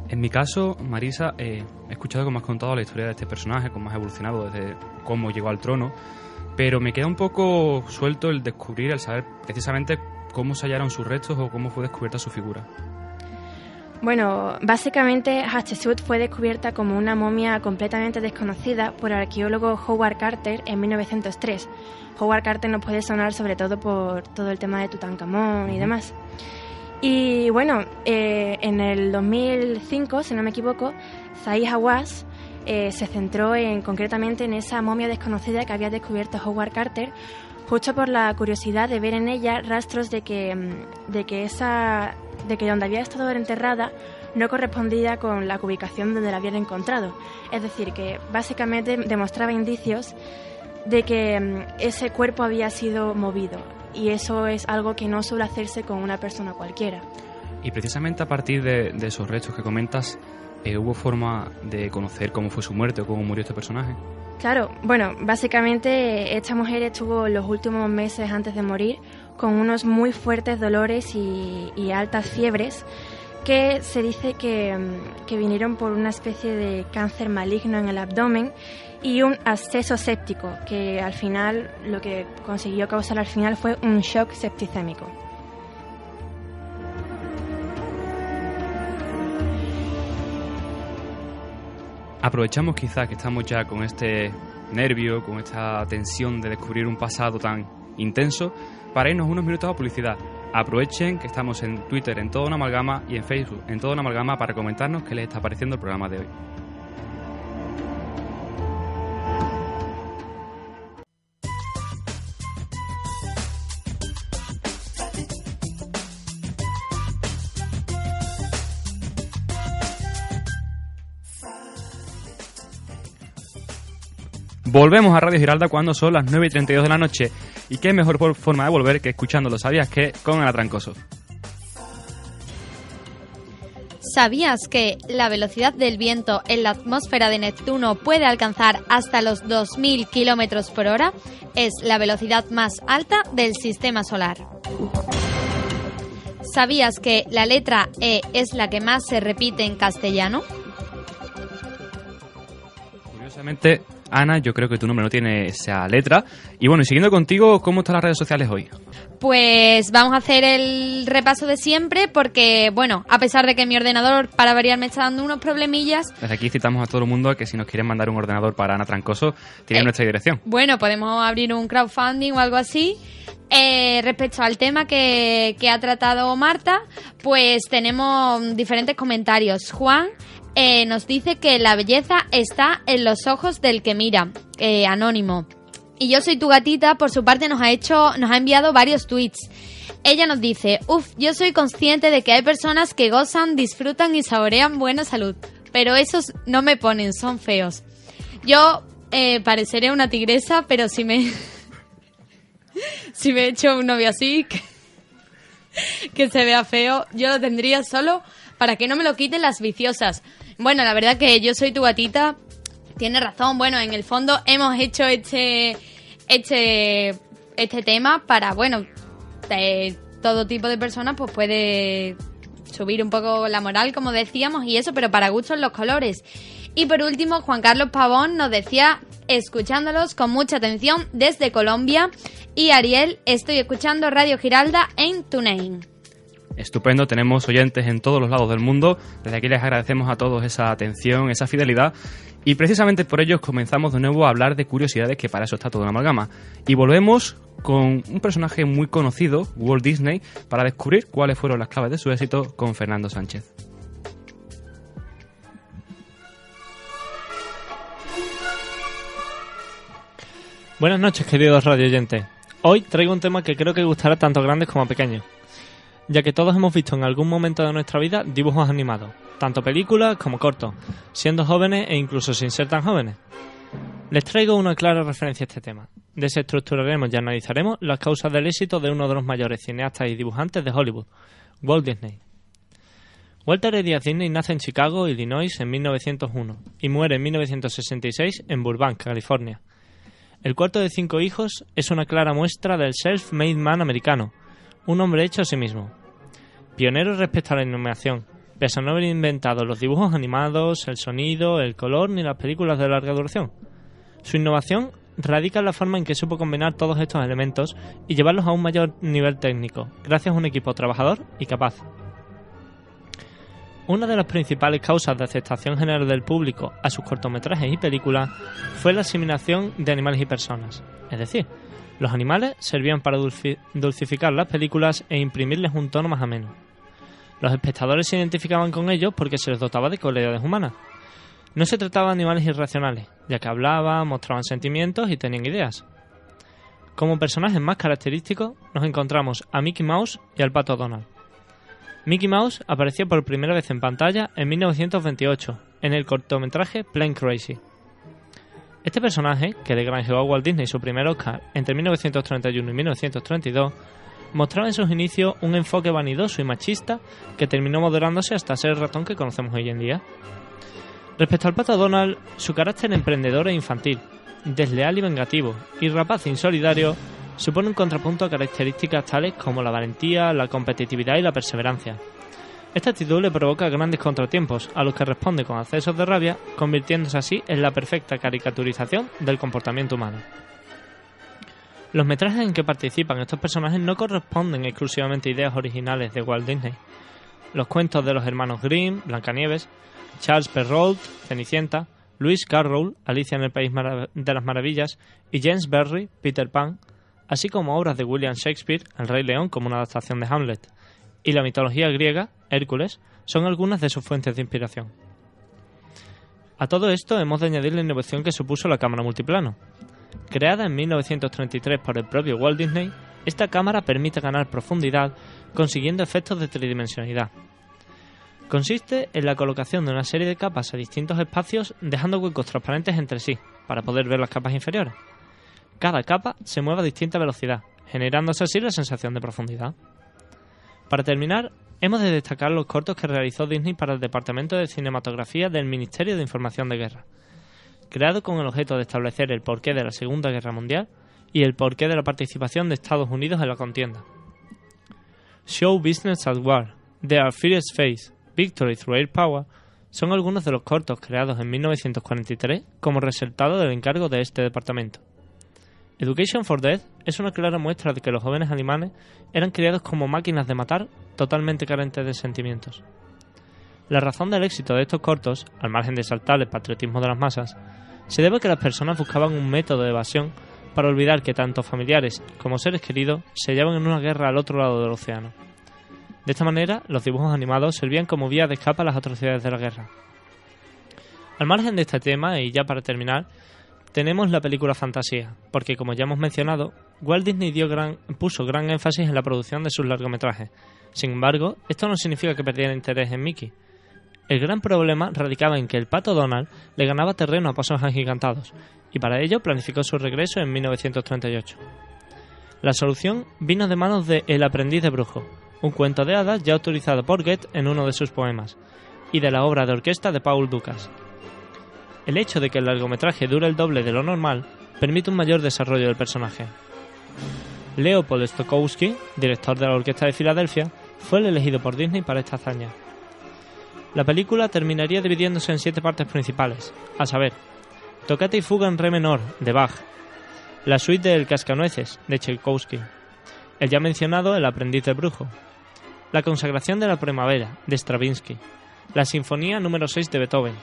En mi caso, Marisa, he escuchado cómo has contado la historia de este personaje, cómo has evolucionado desde cómo llegó al trono, pero me queda un poco suelto el descubrir, el saber precisamente cómo se hallaron sus restos o cómo fue descubierta su figura. Bueno, básicamente Hatshepsut fue descubierta como una momia completamente desconocida por el arqueólogo Howard Carter en 1903. Howard Carter nos puede sonar sobre todo por todo el tema de Tutankamón y demás. Y bueno, en el 2005, si no me equivoco, Zahi Hawass se centró concretamente en esa momia desconocida que había descubierto Howard Carter, justo por la curiosidad de ver en ella rastros de que donde había estado enterrada no correspondía con la ubicación donde la habían encontrado. Es decir, que básicamente demostraba indicios de que ese cuerpo había sido movido, y eso es algo que no suele hacerse con una persona cualquiera. Y precisamente a partir de esos restos que comentas, ¿hubo forma de conocer cómo fue su muerte o cómo murió este personaje? Claro, bueno, básicamente esta mujer estuvo los últimos meses antes de morir con unos muy fuertes dolores y altas fiebres que se dice que vinieron por una especie de cáncer maligno en el abdomen y un absceso séptico, que al final lo que consiguió causar al final fue un shock septicémico. Aprovechamos quizá que estamos ya con este nervio, con esta tensión de descubrir un pasado tan intenso, para irnos unos minutos a publicidad. Aprovechen que estamos en Twitter en Toda una Amalgama y en Facebook en Toda una Amalgama para comentarnos qué les está pareciendo el programa de hoy. Volvemos a Radio Giralda cuando son las 9:32 de la noche. Y qué mejor forma de volver que escuchándolo, ¿sabías qué? Con el Atrancoso. ¿Sabías que la velocidad del viento en la atmósfera de Neptuno puede alcanzar hasta los 2000 km por hora? Es la velocidad más alta del sistema solar. ¿Sabías que la letra E es la que más se repite en castellano? Curiosamente, Ana, yo creo que tu nombre no tiene esa letra. Y bueno, y siguiendo contigo, ¿cómo están las redes sociales hoy? Pues vamos a hacer el repaso de siempre porque, bueno, a pesar de que mi ordenador para variar me está dando unos problemillas... Desde aquí citamos a todo el mundo a que si nos quieren mandar un ordenador para Ana Trancoso, tienen nuestra dirección. Bueno, podemos abrir un crowdfunding o algo así. Respecto al tema que ha tratado Marta, pues tenemos diferentes comentarios. Juan nos dice que la belleza está en los ojos del que mira, anónimo. Y Yo Soy Tu Gatita, por su parte, nos ha enviado varios tweets. Ella nos dice: yo soy consciente de que hay personas que gozan, disfrutan y saborean buena salud, pero esos no me ponen, son feos. Yo pareceré una tigresa, pero si me echo un novio así, que se vea feo, yo lo tendría solo para que no me lo quiten las viciosas. Bueno, la verdad que Yo Soy Tu Gatita tiene razón. Bueno, en el fondo hemos hecho este tema para, bueno, todo tipo de personas pues puede subir un poco la moral, como decíamos, y eso, pero para gustos los colores. Y por último, Juan Carlos Pavón nos decía, escuchándolos con mucha atención desde Colombia, y Ariel, estoy escuchando Radio Giralda en TuneIn. Estupendo, tenemos oyentes en todos los lados del mundo. Desde aquí les agradecemos a todos esa atención, esa fidelidad. Y precisamente por ello comenzamos de nuevo a hablar de curiosidades, que para eso está Toda una Amalgama. Y volvemos con un personaje muy conocido, Walt Disney, para descubrir cuáles fueron las claves de su éxito con Fernando Sánchez. Buenas noches, queridos radioyentes. Hoy traigo un tema que creo que gustará tanto a grandes como a pequeños, ya que todos hemos visto en algún momento de nuestra vida dibujos animados, tanto películas como cortos, siendo jóvenes e incluso sin ser tan jóvenes. Les traigo una clara referencia a este tema. Desestructuraremos y analizaremos las causas del éxito de uno de los mayores cineastas y dibujantes de Hollywood, Walt Disney. Walter Elias Disney nace en Chicago, Illinois, en 1901 y muere en 1966 en Burbank, California. El cuarto de 5 hijos es una clara muestra del self-made man americano, un hombre hecho a sí mismo. Pionero respecto a la animación, pese a no haber inventado los dibujos animados, el sonido, el color ni las películas de larga duración. Su innovación radica en la forma en que supo combinar todos estos elementos y llevarlos a un mayor nivel técnico, gracias a un equipo trabajador y capaz. Una de las principales causas de aceptación general del público a sus cortometrajes y películas fue la asimilación de animales y personas. Es decir, los animales servían para dulcificar las películas e imprimirles un tono más ameno. Los espectadores se identificaban con ellos porque se les dotaba de cualidades humanas. No se trataba de animales irracionales, ya que hablaban, mostraban sentimientos y tenían ideas. Como personajes más característicos nos encontramos a Mickey Mouse y al Pato Donald. Mickey Mouse apareció por primera vez en pantalla en 1928, en el cortometraje Plane Crazy. Este personaje, que le granjeó a Walt Disney su primer Oscar entre 1931 y 1932, mostraba en sus inicios un enfoque vanidoso y machista que terminó moderándose hasta ser el ratón que conocemos hoy en día. Respecto al Pato Donald, su carácter emprendedor e infantil, desleal y vengativo, y rapaz e insolidario, supone un contrapunto a características tales como la valentía, la competitividad y la perseverancia. Esta actitud le provoca grandes contratiempos, a los que responde con accesos de rabia, convirtiéndose así en la perfecta caricaturización del comportamiento humano. Los metrajes en que participan estos personajes no corresponden exclusivamente a ideas originales de Walt Disney. Los cuentos de los hermanos Grimm, Blancanieves, Charles Perrault, Cenicienta, Lewis Carroll, Alicia en el País de las Maravillas y James Berry, Peter Pan, así como obras de William Shakespeare, El Rey León como una adaptación de Hamlet, y la mitología griega, Hércules, son algunas de sus fuentes de inspiración. A todo esto hemos de añadir la innovación que supuso la cámara multiplano. Creada en 1933 por el propio Walt Disney, esta cámara permite ganar profundidad consiguiendo efectos de tridimensionalidad. Consiste en la colocación de una serie de capas a distintos espacios dejando huecos transparentes entre sí, para poder ver las capas inferiores. Cada capa se mueve a distinta velocidad, generándose así la sensación de profundidad. Para terminar, hemos de destacar los cortos que realizó Disney para el Departamento de Cinematografía del Ministerio de Información de Guerra, creado con el objeto de establecer el porqué de la Segunda Guerra Mundial y el porqué de la participación de Estados Unidos en la contienda. Show Business at War, Their Fierce Face, Victory Through Air Power son algunos de los cortos creados en 1943 como resultado del encargo de este departamento. Education for Death es una clara muestra de que los jóvenes animales eran criados como máquinas de matar totalmente carentes de sentimientos. La razón del éxito de estos cortos, al margen de exaltar el patriotismo de las masas, se debe a que las personas buscaban un método de evasión para olvidar que tanto familiares como seres queridos se hallaban en una guerra al otro lado del océano. De esta manera, los dibujos animados servían como vía de escape a las atrocidades de la guerra. Al margen de este tema, y ya para terminar, tenemos la película Fantasía, porque como ya hemos mencionado, Walt Disney puso gran énfasis en la producción de sus largometrajes. Sin embargo, esto no significa que perdiera interés en Mickey. El gran problema radicaba en que el Pato Donald le ganaba terreno a pasos agigantados, y para ello planificó su regreso en 1938. La solución vino de manos de El aprendiz de brujo, un cuento de hadas ya autorizado por Goethe en uno de sus poemas, y de la obra de orquesta de Paul Dukas. El hecho de que el largometraje dure el doble de lo normal permite un mayor desarrollo del personaje. Leopold Stokowski, director de la Orquesta de Filadelfia, fue el elegido por Disney para esta hazaña. La película terminaría dividiéndose en 7 partes principales, a saber, Tocata y Fuga en Re menor, de Bach, la suite de El Cascanueces, de Tchaikovsky, el ya mencionado El aprendiz del brujo, la consagración de la primavera, de Stravinsky, la Sinfonía número 6 de Beethoven,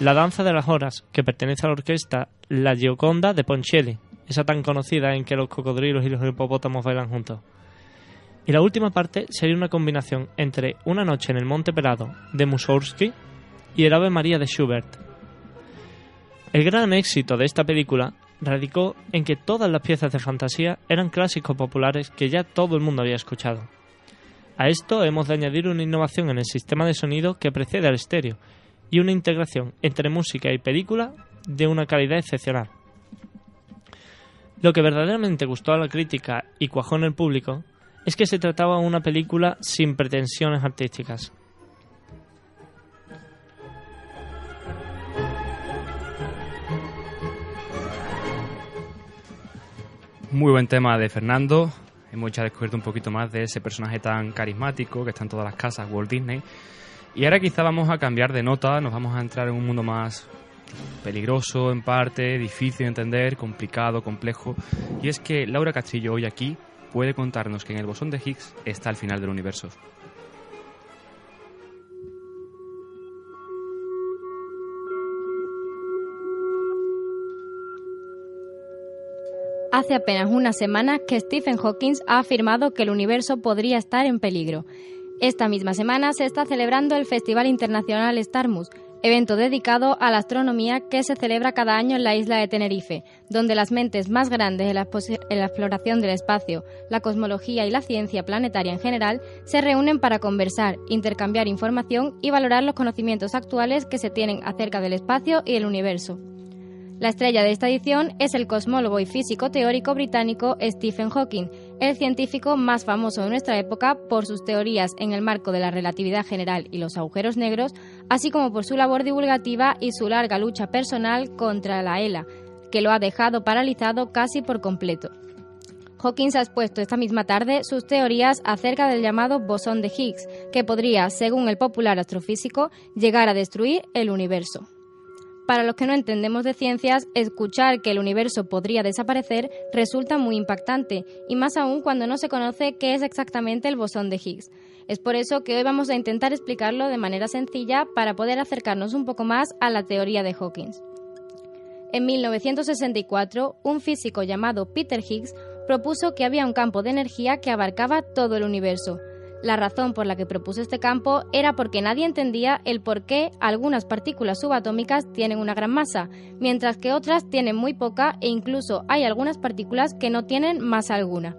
la danza de las horas, que pertenece a la orquesta La Gioconda de Ponchielli, esa tan conocida en que los cocodrilos y los hipopótamos bailan juntos. Y la última parte sería una combinación entre Una noche en el Monte Pelado, de Mussorgsky, y El Ave María de Schubert. El gran éxito de esta película radicó en que todas las piezas de fantasía eran clásicos populares que ya todo el mundo había escuchado. A esto hemos de añadir una innovación en el sistema de sonido que precede al estéreo y una integración entre música y película de una calidad excepcional. Lo que verdaderamente gustó a la crítica y cuajó en el público es que se trataba de una película sin pretensiones artísticas. Muy buen tema de Fernando. Hemos ya descubierto un poquito más de ese personaje tan carismático que está en todas las casas, Walt Disney. Y ahora quizá vamos a cambiar de nota, nos vamos a entrar en un mundo más peligroso en parte, difícil de entender, complicado, complejo. Y es que Laura Castillo hoy aquí puede contarnos que en el bosón de Higgs está el final del universo. Hace apenas unas semanas que Stephen Hawking ha afirmado que el universo podría estar en peligro. Esta misma semana se está celebrando el Festival Internacional Starmus, evento dedicado a la astronomía que se celebra cada año en la isla de Tenerife, donde las mentes más grandes en la exploración del espacio, la cosmología y la ciencia planetaria en general se reúnen para conversar, intercambiar información y valorar los conocimientos actuales que se tienen acerca del espacio y el universo. La estrella de esta edición es el cosmólogo y físico teórico británico Stephen Hawking, el científico más famoso de nuestra época por sus teorías en el marco de la relatividad general y los agujeros negros, así como por su labor divulgativa y su larga lucha personal contra la ELA, que lo ha dejado paralizado casi por completo. Hawking ha expuesto esta misma tarde sus teorías acerca del llamado bosón de Higgs, que podría, según el popular astrofísico, llegar a destruir el universo. Para los que no entendemos de ciencias, escuchar que el universo podría desaparecer resulta muy impactante, y más aún cuando no se conoce qué es exactamente el bosón de Higgs. Es por eso que hoy vamos a intentar explicarlo de manera sencilla para poder acercarnos un poco más a la teoría de Hawking. En 1964, un físico llamado Peter Higgs propuso que había un campo de energía que abarcaba todo el universo. La razón por la que propuso este campo era porque nadie entendía el por qué algunas partículas subatómicas tienen una gran masa, mientras que otras tienen muy poca e incluso hay algunas partículas que no tienen masa alguna.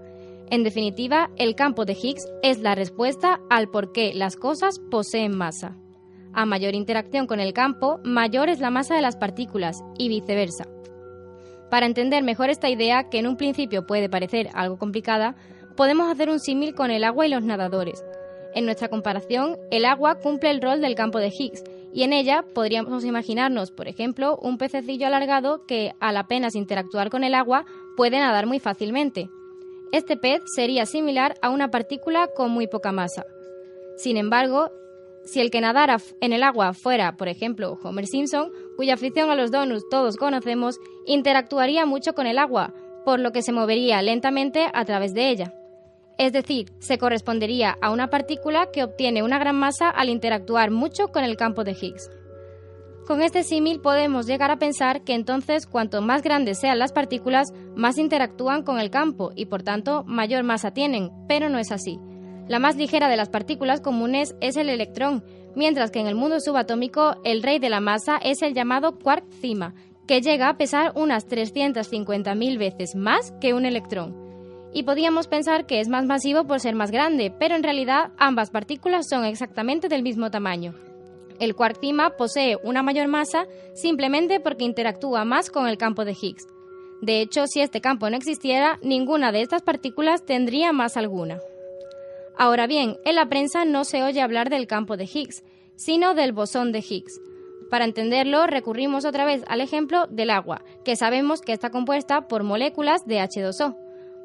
En definitiva, el campo de Higgs es la respuesta al por qué las cosas poseen masa. A mayor interacción con el campo, mayor es la masa de las partículas y viceversa. Para entender mejor esta idea, que en un principio puede parecer algo complicada, podemos hacer un símil con el agua y los nadadores. En nuestra comparación, el agua cumple el rol del campo de Higgs y en ella podríamos imaginarnos, por ejemplo, un pececillo alargado que, al apenas interactuar con el agua, puede nadar muy fácilmente. Este pez sería similar a una partícula con muy poca masa. Sin embargo, si el que nadara en el agua fuera, por ejemplo, Homer Simpson, cuya afición a los donuts todos conocemos, interactuaría mucho con el agua, por lo que se movería lentamente a través de ella. Es decir, se correspondería a una partícula que obtiene una gran masa al interactuar mucho con el campo de Higgs. Con este símil podemos llegar a pensar que entonces cuanto más grandes sean las partículas, más interactúan con el campo y por tanto mayor masa tienen, pero no es así. La más ligera de las partículas comunes es el electrón, mientras que en el mundo subatómico el rey de la masa es el llamado quark cima, que llega a pesar unas 350.000 veces más que un electrón. Y podíamos pensar que es más masivo por ser más grande, pero en realidad ambas partículas son exactamente del mismo tamaño. El quark cima posee una mayor masa simplemente porque interactúa más con el campo de Higgs. De hecho, si este campo no existiera, ninguna de estas partículas tendría masa alguna. Ahora bien, en la prensa no se oye hablar del campo de Higgs, sino del bosón de Higgs. Para entenderlo, recurrimos otra vez al ejemplo del agua, que sabemos que está compuesta por moléculas de H2O.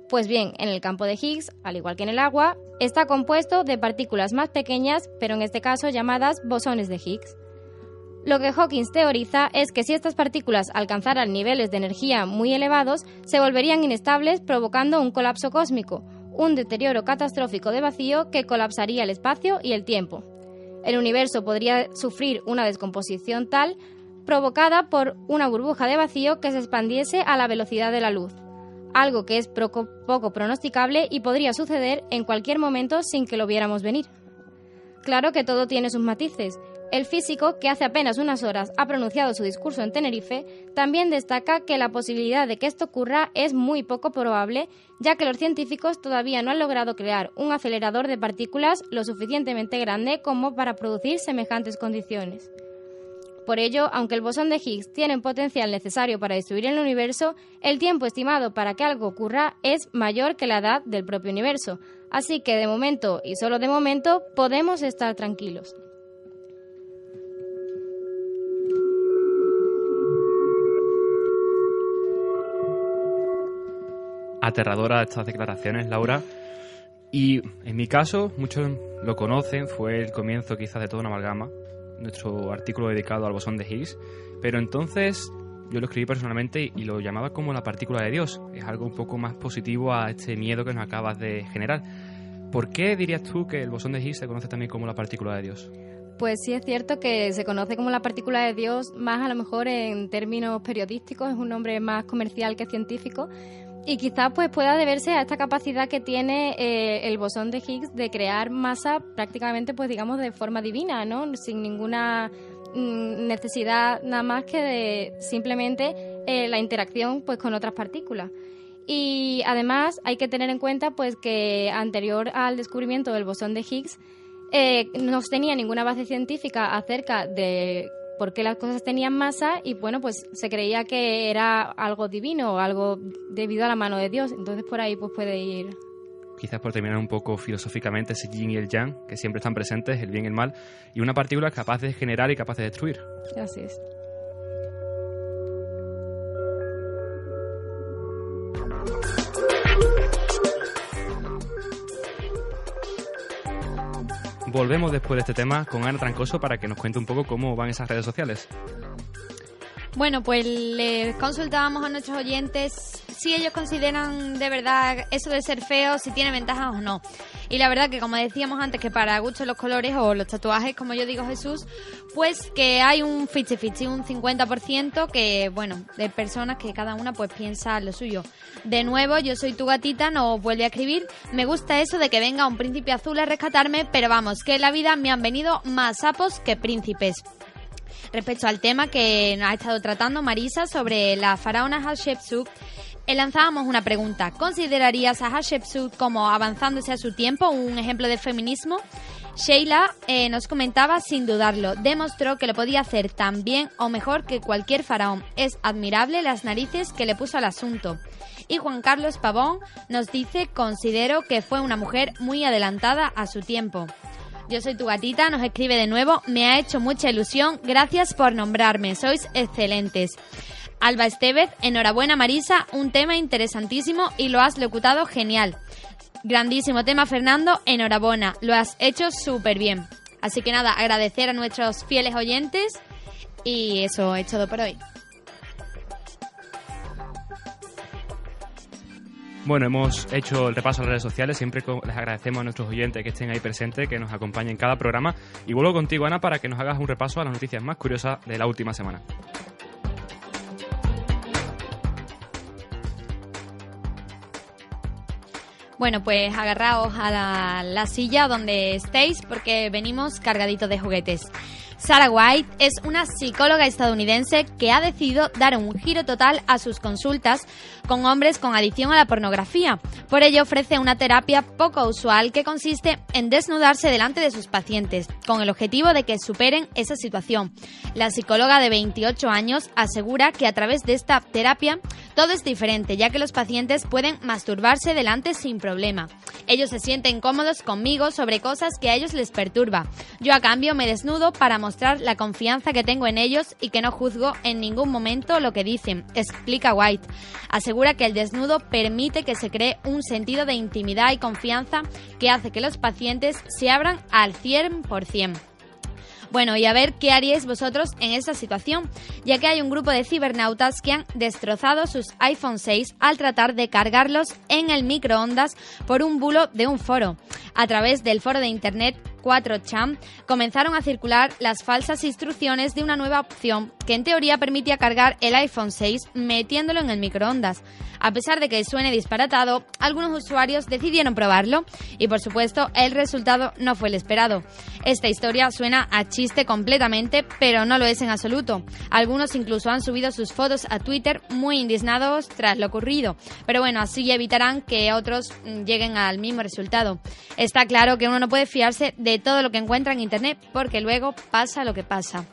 Pues bien, en el campo de Higgs, al igual que en el agua, está compuesto de partículas más pequeñas, pero en este caso llamadas bosones de Higgs. Lo que Hawking teoriza es que si estas partículas alcanzaran niveles de energía muy elevados, se volverían inestables provocando un colapso cósmico, un deterioro catastrófico de vacío que colapsaría el espacio y el tiempo. El universo podría sufrir una descomposición tal provocada por una burbuja de vacío que se expandiese a la velocidad de la luz, algo que es poco pronosticable y podría suceder en cualquier momento sin que lo viéramos venir. Claro que todo tiene sus matices, El físico, que hace apenas unas horas ha pronunciado su discurso en Tenerife, también destaca que la posibilidad de que esto ocurra es muy poco probable, ya que los científicos todavía no han logrado crear un acelerador de partículas lo suficientemente grande como para producir semejantes condiciones. Por ello, aunque el bosón de Higgs tiene un potencial necesario para destruir el universo, el tiempo estimado para que algo ocurra es mayor que la edad del propio universo, así que de momento, y solo de momento, podemos estar tranquilos. Aterradoras estas declaraciones, Laura. Y en mi caso, muchos lo conocen, fue el comienzo quizás de toda una amalgama, nuestro artículo dedicado al bosón de Higgs. Pero entonces yo lo escribí personalmente y lo llamaba como la partícula de Dios. Es algo un poco más positivo a este miedo que nos acabas de generar. ¿Por qué dirías tú que el bosón de Higgs se conoce también como la partícula de Dios? Pues sí es cierto que se conoce como la partícula de Dios, más a lo mejor en términos periodísticos, es un nombre más comercial que científico. Y quizás pues pueda deberse a esta capacidad que tiene el bosón de Higgs de crear masa prácticamente, pues digamos, de forma divina, ¿no? Sin ninguna necesidad nada más que de simplemente la interacción pues con otras partículas. Y además hay que tener en cuenta pues que anterior al descubrimiento del bosón de Higgs no se tenía ninguna base científica acerca de por qué las cosas tenían masa y bueno, pues se creía que era algo divino o algo debido a la mano de Dios. Entonces por ahí pues puede ir. Quizás por terminar un poco filosóficamente, ese yin y el yang, que siempre están presentes, el bien y el mal, y una partícula capaz de generar y capaz de destruir. Así es. Volvemos después de este tema con Ana Trancoso para que nos cuente un poco cómo van esas redes sociales. Bueno, pues les consultábamos a nuestros oyentes si ellos consideran de verdad eso de ser feo, si tiene ventajas o no. Y la verdad que, como decíamos antes, que para gusto los colores o los tatuajes, como yo digo, Jesús, pues que hay un 50-50, un 50% que, bueno, de personas que cada una pues piensa lo suyo. De nuevo, yo soy tu gatita, nos vuelve a escribir. Me gusta eso de que venga un príncipe azul a rescatarme, pero vamos, que en la vida me han venido más sapos que príncipes. Respecto al tema que nos ha estado tratando Marisa sobre la faraona Hatshepsut, lanzábamos una pregunta. ¿Considerarías a Hatshepsut como avanzándose a su tiempo, un ejemplo de feminismo? Sheila nos comentaba sin dudarlo. Demostró que lo podía hacer tan bien o mejor que cualquier faraón. Es admirable las narices que le puso al asunto. Y Juan Carlos Pavón nos dice: considero que fue una mujer muy adelantada a su tiempo. Yo soy tu gatita, nos escribe de nuevo. Me ha hecho mucha ilusión. Gracias por nombrarme. Sois excelentes. Alba Estevez, enhorabuena Marisa, un tema interesantísimo y lo has locutado genial. Grandísimo tema, Fernando, enhorabuena, lo has hecho súper bien. Así que nada, agradecer a nuestros fieles oyentes y eso es todo por hoy. Bueno, hemos hecho el repaso a las redes sociales. Siempre les agradecemos a nuestros oyentes que estén ahí presentes, que nos acompañen en cada programa. Y vuelvo contigo, Ana, para que nos hagas un repaso a las noticias más curiosas de la última semana. Bueno, pues agarraos a la silla donde estéis porque venimos cargaditos de juguetes. Sarah White es una psicóloga estadounidense que ha decidido dar un giro total a sus consultas con hombres con adicción a la pornografía. Por ello ofrece una terapia poco usual que consiste en desnudarse delante de sus pacientes, con el objetivo de que superen esa situación. La psicóloga de 28 años asegura que a través de esta terapia todo es diferente, ya que los pacientes pueden masturbarse delante sin problema. Ellos se sienten cómodos conmigo sobre cosas que a ellos les perturba. Yo a cambio me desnudo para mostrar la confianza que tengo en ellos y que no juzgo en ningún momento lo que dicen, explica White. Asegura que el desnudo permite que se cree un sentido de intimidad y confianza que hace que los pacientes se abran al 100%. Bueno, y a ver qué haríais vosotros en esta situación, ya que hay un grupo de cibernautas que han destrozado sus iPhone 6 al tratar de cargarlos en el microondas por un bulo de un foro. A través del foro de internet 4chan comenzaron a circular las falsas instrucciones de una nueva opción que en teoría permitía cargar el iPhone 6 metiéndolo en el microondas. A pesar de que suene disparatado, algunos usuarios decidieron probarlo y, por supuesto, el resultado no fue el esperado. Esta historia suena a chiste completamente, pero no lo es en absoluto. Algunos incluso han subido sus fotos a Twitter muy indignados tras lo ocurrido, pero bueno, así evitarán que otros lleguen al mismo resultado. Está claro que uno no puede fiarse de todo lo que encuentra en Internet porque luego pasa lo que pasa.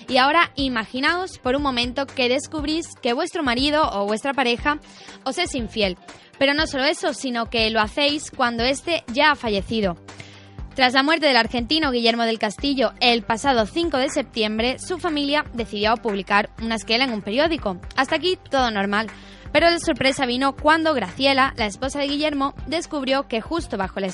Y ahora imaginaos por un momento que descubrís que vuestro marido o vuestra pareja os es infiel. Pero no solo eso, sino que lo hacéis cuando éste ya ha fallecido. Tras la muerte del argentino Guillermo del Castillo el pasado 5 de septiembre, su familia decidió publicar una esquela en un periódico. Hasta aquí todo normal. Pero la sorpresa vino cuando Graciela, la esposa de Guillermo, descubrió que justo bajo la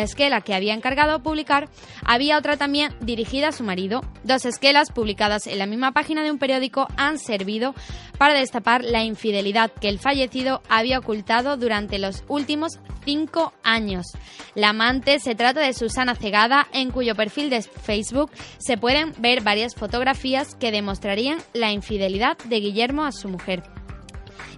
esquela que había encargado publicar, había otra también dirigida a su marido. 2 esquelas publicadas en la misma página de un periódico han servido para destapar la infidelidad que el fallecido había ocultado durante los últimos 5 años. La amante se trata de Susana Cegada, en cuyo perfil de Facebook se pueden ver varias fotografías que demostrarían la infidelidad de Guillermo a su mujer.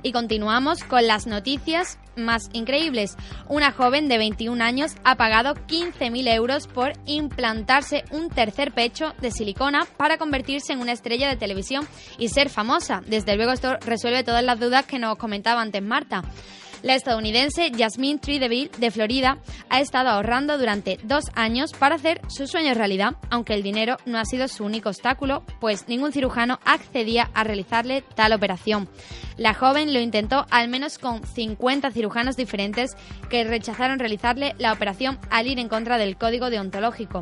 Y continuamos con las noticias más increíbles. Una joven de 21 años ha pagado 15.000 euros por implantarse un tercer pecho de silicona para convertirse en una estrella de televisión y ser famosa. Desde luego esto resuelve todas las dudas que nos comentaba antes Marta. La estadounidense Jasmine Trideville, de Florida, ha estado ahorrando durante 2 años para hacer su sueño realidad, aunque el dinero no ha sido su único obstáculo, pues ningún cirujano accedía a realizarle tal operación. La joven lo intentó al menos con 50 cirujanos diferentes que rechazaron realizarle la operación al ir en contra del código deontológico.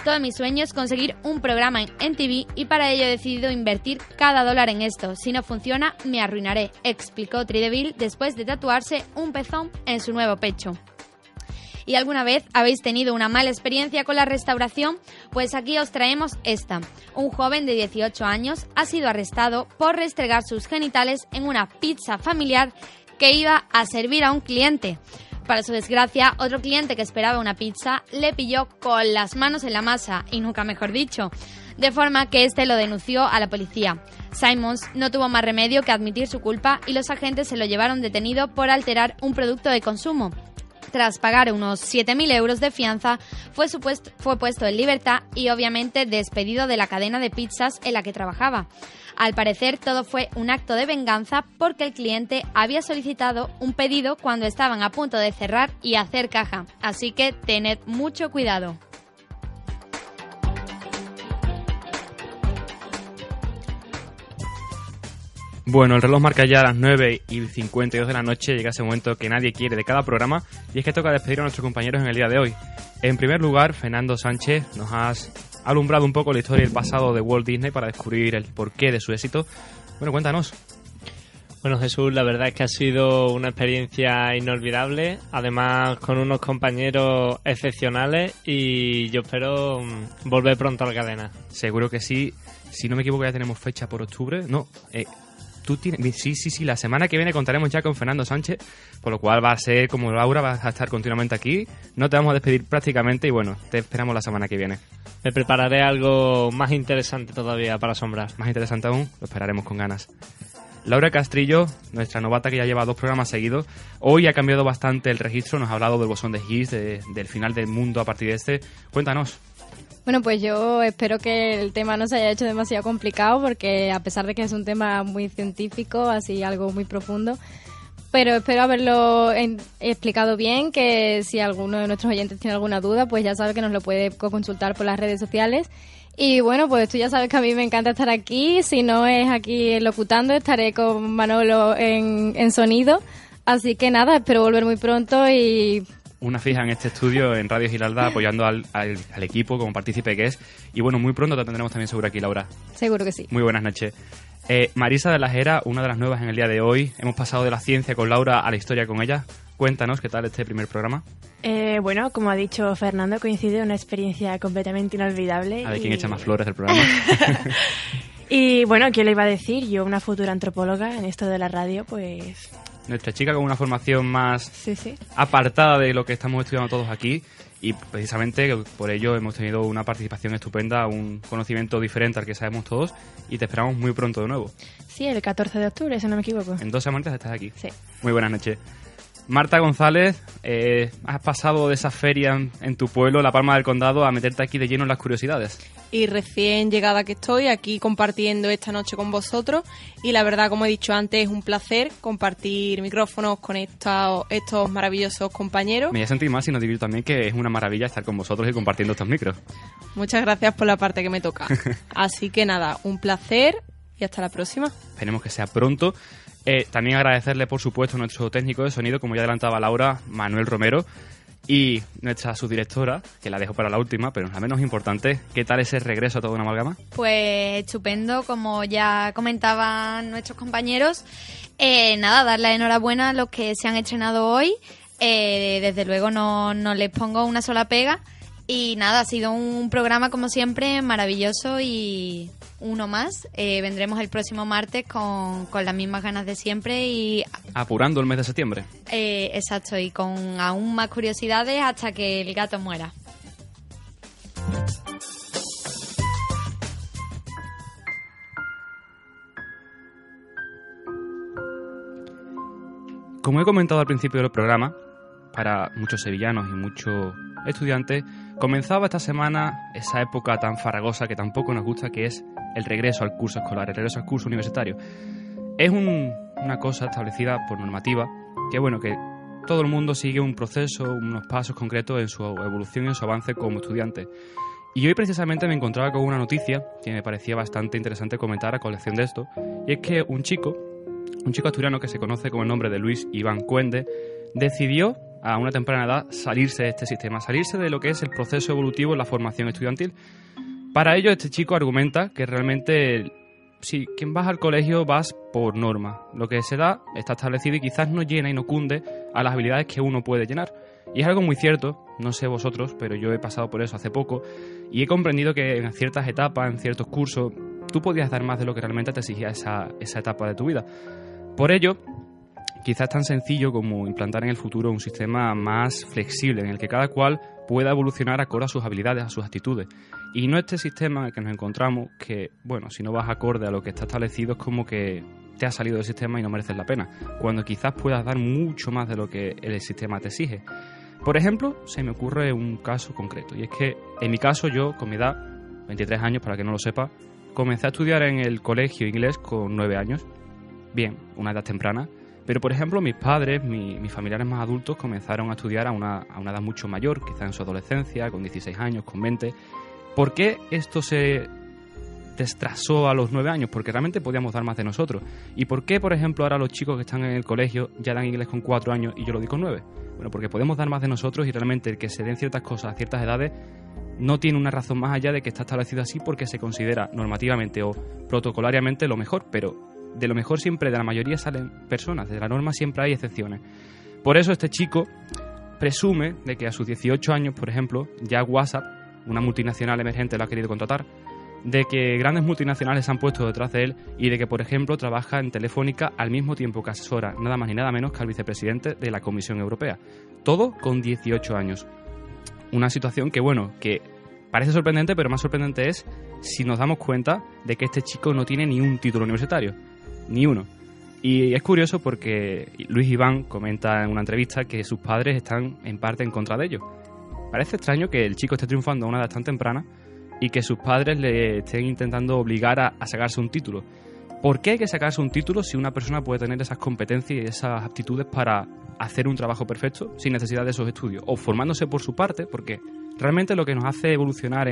Todo mi sueño es conseguir un programa en TV y para ello he decidido invertir cada dólar en esto. Si no funciona, me arruinaré, explicó Trideville después de tatuarse un pezón en su nuevo pecho. ¿Y alguna vez habéis tenido una mala experiencia con la restauración? Pues aquí os traemos esta. Un joven de 18 años ha sido arrestado por restregar sus genitales en una pizza familiar que iba a servir a un cliente. Para su desgracia, otro cliente que esperaba una pizza le pilló con las manos en la masa, y nunca mejor dicho, de forma que este lo denunció a la policía. Simons no tuvo más remedio que admitir su culpa y los agentes se lo llevaron detenido por alterar un producto de consumo. Tras pagar unos 7.000 euros de fianza, fue puesto en libertad y obviamente despedido de la cadena de pizzas en la que trabajaba. Al parecer, todo fue un acto de venganza porque el cliente había solicitado un pedido cuando estaban a punto de cerrar y hacer caja. Así que tened mucho cuidado. Bueno, el reloj marca ya las 9:52 de la noche, llega ese momento que nadie quiere de cada programa y es que toca despedir a nuestros compañeros en el día de hoy. En primer lugar, Fernando Sánchez, nos has alumbrado un poco la historia y el pasado de Walt Disney para descubrir el porqué de su éxito. Bueno, cuéntanos. Bueno, Jesús, la verdad es que ha sido una experiencia inolvidable, además con unos compañeros excepcionales y yo espero volver pronto a la cadena. Seguro que sí. Si no me equivoco ya tenemos fecha por octubre. No, tú tienes... Sí, la semana que viene contaremos ya con Fernando Sánchez, por lo cual va a ser como Laura, vas a estar continuamente aquí. No te vamos a despedir prácticamente y bueno, te esperamos la semana que viene. Me prepararé algo más interesante todavía para asombrar. Más interesante aún, lo esperaremos con ganas. Laura Castrillo, nuestra novata que ya lleva 2 programas seguidos, hoy ha cambiado bastante el registro, nos ha hablado del bosón de Higgs, del final del mundo a partir de este. Cuéntanos. Bueno, pues yo espero que el tema no se haya hecho demasiado complicado porque a pesar de que es un tema muy científico, así algo muy profundo, pero espero haberlo explicado bien, que si alguno de nuestros oyentes tiene alguna duda, pues ya sabe que nos lo puede consultar por las redes sociales. Y bueno, pues tú ya sabes que a mí me encanta estar aquí, si no es aquí locutando, estaré con Manolo en sonido, así que nada, espero volver muy pronto y... Una fija en este estudio, en Radio Giralda, apoyando al equipo como partícipe que es. Y bueno, muy pronto te tendremos también seguro aquí, Laura. Seguro que sí. Muy buenas noches. Marisa de la Jera, una de las nuevas en el día de hoy. Hemos pasado de la ciencia con Laura a la historia con ella. Cuéntanos, ¿qué tal este primer programa? Bueno, como ha dicho Fernando, coincide una experiencia completamente inolvidable. A ver quién echa más flores del programa. Y bueno, ¿quién le iba a decir? Yo, una futura antropóloga en esto de la radio, pues... Nuestra chica con una formación más apartada de lo que estamos estudiando todos aquí Y precisamente por ello hemos tenido una participación estupenda, un conocimiento diferente al que sabemos todos, y te esperamos muy pronto de nuevo. Sí, el 14 de octubre, si no me equivoco. En 2 semanas estás aquí. Sí. Muy buenas noches. Marta González, has pasado de esa feria en tu pueblo, La Palma del Condado, a meterte aquí de lleno en las curiosidades. Y recién llegada que estoy aquí compartiendo esta noche con vosotros, y la verdad, como he dicho antes, es un placer compartir micrófonos con estos maravillosos compañeros. Me voy a sentir mal si no digo también que es una maravilla estar con vosotros y compartiendo estos micros. Muchas gracias por la parte que me toca. Así que nada, un placer y hasta la próxima. Esperemos que sea pronto. También agradecerle, por supuesto, a nuestro técnico de sonido, como ya adelantaba Laura, Manuel Romero, y nuestra subdirectora, que la dejo para la última, pero no la menos importante. ¿Qué tal ese regreso a Toda una Amalgama? Pues estupendo, como ya comentaban nuestros compañeros. Nada, dar la enhorabuena a los que se han estrenado hoy. Desde luego no les pongo una sola pega. Y nada, ha sido un programa, como siempre, maravilloso y uno más. Vendremos el próximo martes con las mismas ganas de siempre y... Apurando el mes de septiembre. Exacto, y con aún más curiosidades hasta que el gato muera. Como he comentado al principio del programa, para muchos sevillanos y muchos estudiantes, comenzaba esta semana esa época tan farragosa que tampoco nos gusta, que es el regreso al curso escolar, el regreso al curso universitario. Es una cosa establecida por normativa, que bueno, que todo el mundo sigue un proceso, unos pasos concretos en su evolución y en su avance como estudiante. Y hoy precisamente me encontraba con una noticia que me parecía bastante interesante comentar a colación de esto, y es que un chico asturiano que se conoce con el nombre de Luis Iván Cuende, decidió a una temprana edad salirse de este sistema, salirse de lo que es el proceso evolutivo en la formación estudiantil. Para ello, este chico argumenta que realmente, si quien vas al colegio vas por norma. Lo que se da está establecido y quizás no llena y no cunde a las habilidades que uno puede llenar. Y es algo muy cierto, no sé vosotros, pero yo he pasado por eso hace poco y he comprendido que en ciertas etapas, en ciertos cursos, tú podías dar más de lo que realmente te exigía esa etapa de tu vida. Por ello, quizás es tan sencillo como implantar en el futuro un sistema más flexible en el que cada cual pueda evolucionar acorde a sus habilidades, a sus actitudes. Y no este sistema en el que nos encontramos que, bueno, si no vas acorde a lo que está establecido es como que te has salido del sistema y no mereces la pena, cuando quizás puedas dar mucho más de lo que el sistema te exige. Por ejemplo, se me ocurre un caso concreto, y es que en mi caso yo, con mi edad, 23 años para que no lo sepa, comencé a estudiar en el colegio inglés con 9 años. Bien, una edad temprana. Pero, por ejemplo, mis padres, mis familiares más adultos comenzaron a estudiar a una edad mucho mayor, quizá en su adolescencia, con 16 años, con 20. ¿Por qué esto se destrasó a los 9 años? Porque realmente podíamos dar más de nosotros. ¿Y por qué, por ejemplo, ahora los chicos que están en el colegio ya dan inglés con 4 años y yo lo di con 9? Bueno, porque podemos dar más de nosotros y realmente el que se den ciertas cosas a ciertas edades no tiene una razón más allá de que está establecido así porque se considera normativamente o protocolariamente lo mejor, pero de lo mejor siempre, de la mayoría salen personas, de la norma siempre hay excepciones. Por eso este chico presume de que a sus 18 años, por ejemplo, ya WhatsApp, una multinacional emergente, lo ha querido contratar, de que grandes multinacionales se han puesto detrás de él y de que, por ejemplo, trabaja en Telefónica al mismo tiempo que asesora nada más ni nada menos que al vicepresidente de la Comisión Europea. Todo con 18 años. Una situación que, bueno, que parece sorprendente, pero más sorprendente es si nos damos cuenta de que este chico no tiene ni un título universitario. Ni uno. Y es curioso porque Luis Iván comenta en una entrevista que sus padres están en parte en contra de ello. Parece extraño que el chico esté triunfando a una edad tan temprana y que sus padres le estén intentando obligar a sacarse un título. ¿Por qué hay que sacarse un título si una persona puede tener esas competencias y esas aptitudes para hacer un trabajo perfecto sin necesidad de esos estudios? O formándose por su parte, porque realmente lo que nos hace evolucionar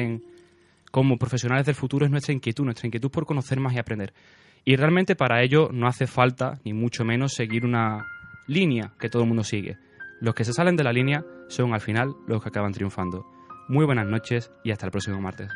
como profesionales del futuro es nuestra inquietud por conocer más y aprender. Y realmente para ello no hace falta, ni mucho menos, seguir una línea que todo el mundo sigue. Los que se salen de la línea son al final los que acaban triunfando. Muy buenas noches y hasta el próximo martes.